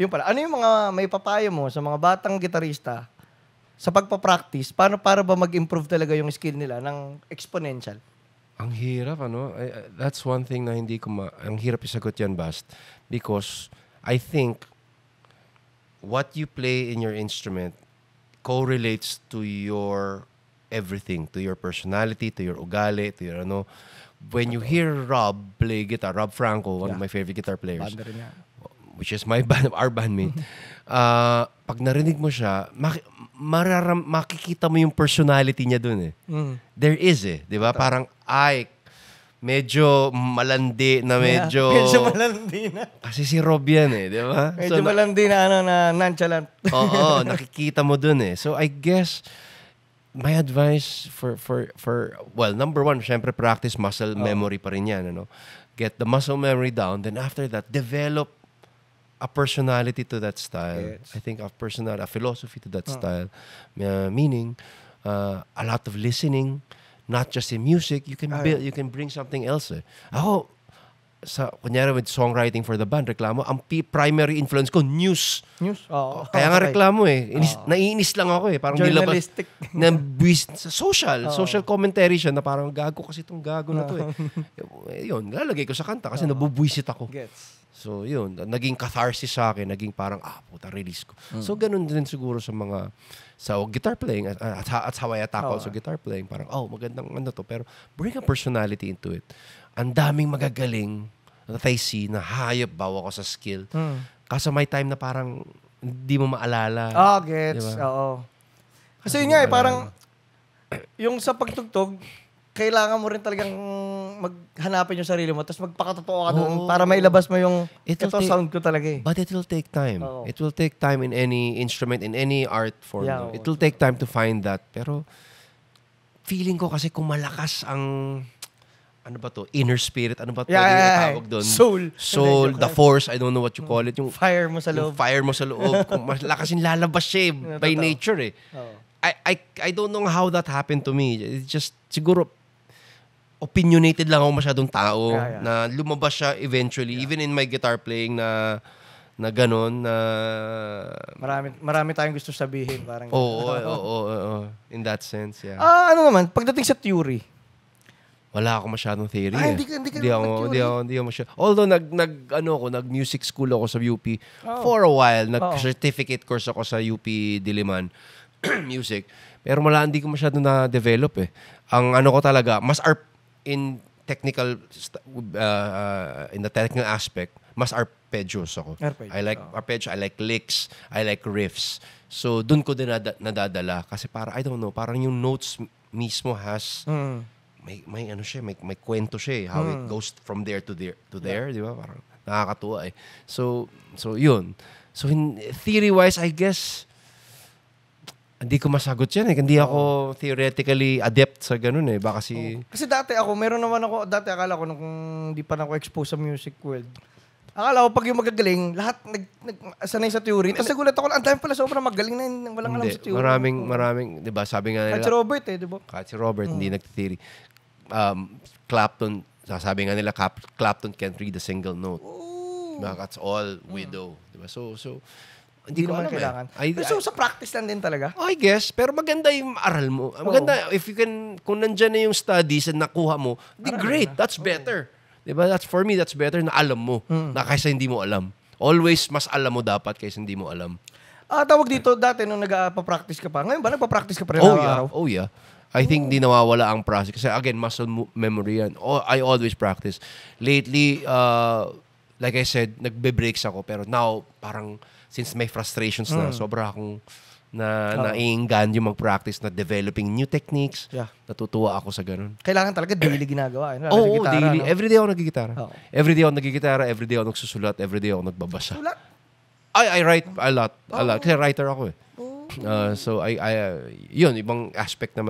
Yun pala. Ano yung mga may papayo mo sa mga batang gitarista sa pagpa-practice? Para ba mag-improve talaga yung skill nila ng exponential? Ang hirap, ano? That's one thing na hindi ko ang hirap isagot yan, Bast. Because I think what you play in your instrument correlates to your everything, to your personality, to your ugali, to your ano. When you hear Rob play guitar, Rob Franco, one of my favorite guitar players, Banda rin yan. which is my our bandmate, pag narinig mo siya, makikita mo yung personality niya dun eh. There is eh, di ba? Parang, medyo malandi na medyo... Medyo malandi na. Kasi si Rob yan eh, di ba? Medyo malandi na, na nonchalant. Oo, nakikita mo dun eh. So I guess, my advice for well, number one, syempre practice muscle memory pa rin yan. Ano? Get the muscle memory down, then after that, develop a personality to that style. Yes. I think a philosophy to that style. Meaning, a lot of listening, not just in music, you can build, you can bring something else. Eh. Ako, kunyari with songwriting for the band, reklamo, ang primary influence ko, news. News? Oo. Kaya nga reklamo eh. Naiinis lang ako eh. Parang journalistic. Social commentary siya na parang gago kasi itong gago na to eh. Yun, lalagay ko sa kanta kasi nabubuisit ako. Gets. So, yun. Naging catharsis sa akin. Naging parang, puta, release ko. So, ganun din siguro sa mga, sa guitar playing, at how I tackle sa guitar playing. Parang, magandang ano to. Pero, bring a personality into it. Ang daming magagaling that I see na hayop bawa ko sa skill. Kaso may time na parang, hindi mo maalala. Gets. Diba? Oo. Kasi yun nga parang, yung sa pagtugtog, kailangan mo rin talagang maghanapin yung sarili mo tapos magpakatotoo ka doon para mailabas mo yung sound ko talaga eh. But it will take time. It will take time in any instrument, in any art form. Yeah, it will take time to find that. Pero feeling ko kasi kung malakas ang ano ba to? Inner spirit. Ano ba to? Tawag doon? Soul. The force. I don't know what you call it. Yung fire mo sa loob. Yung fire mo sa loob. Kung malakas yung lalabas siya by nature eh. I don't know how that happened to me. It's just siguro opinionated lang ako masyadong tao na lumabas siya eventually. Even in my guitar playing na gano'n na... Marami tayong gusto sabihin. Parang Oo. In that sense, yeah. Ano naman, pagdating sa theory? Wala ako masyadong theory. Hindi ako masyadong... Although nag-music school ako sa UP for a while. Nag-certificate course ako sa UP Diliman music. Pero hindi ko masyadong na-develop eh. Ang ano ko talaga, in technical in the technical aspect, mas arpeggios ako. I like arpeggio, I like licks, I like riffs. So dun ko din nadadala kasi I don't know, parang yung notes mismo has may ano siya, may kwento siya, how it goes from there to there, di ba? Parang nakakatuwa eh. So yun. So in theory wise, I guess hindi ko masagot yan eh. Hindi ako theoretically adept sa ganun eh. Baka Kasi dati akala ko nung hindi pa na ako exposed sa music world. Akala ko pag yung magagaling, lahat sanay sa theory. Tapos nagulat ako, ang dami pala sobrang magaling na walang alam sa theory. Maraming, di ba? Sabi nga nila. Kahit si Robert di ba? Kahit si Robert, hindi nag-theory. Clapton, sabi nga nila, Clapton can't read a single note. Diba? That's all widow. Diba? So, hindi ko alam kailangan. So, sa practice lang din talaga? I guess. Pero maganda yung aral mo. Maganda, if you can, kung nandyan na yung studies and nakuha mo, great. That's better. Diba? For me, that's better na alam mo. Na kaysa hindi mo alam. Always mas alam mo dapat kaysa hindi mo alam. Tawag dito, dati nung nagpa-practice ka pa. Ngayon ba, nagpa-practice ka pa rin araw-araw? Oh, yeah. I think di nawawala ang process. Kasi again, muscle memory yan. I always practice. Lately, like I said, nagbe-breaks ako. Pero now, parang since may frustrations na, sobra akong naiinggan yung mag-practice na developing new techniques. Yeah. Natutuwa ako sa ganun. Kailangan talaga daily ginagawa. Daily. No? Everyday ako nagigitara. Everyday ako nagigitara, everyday ako nagsusulat, everyday ako nagbabasa. Sulat? I write a lot. Kasi writer ako eh. So, yun, ibang aspect naman.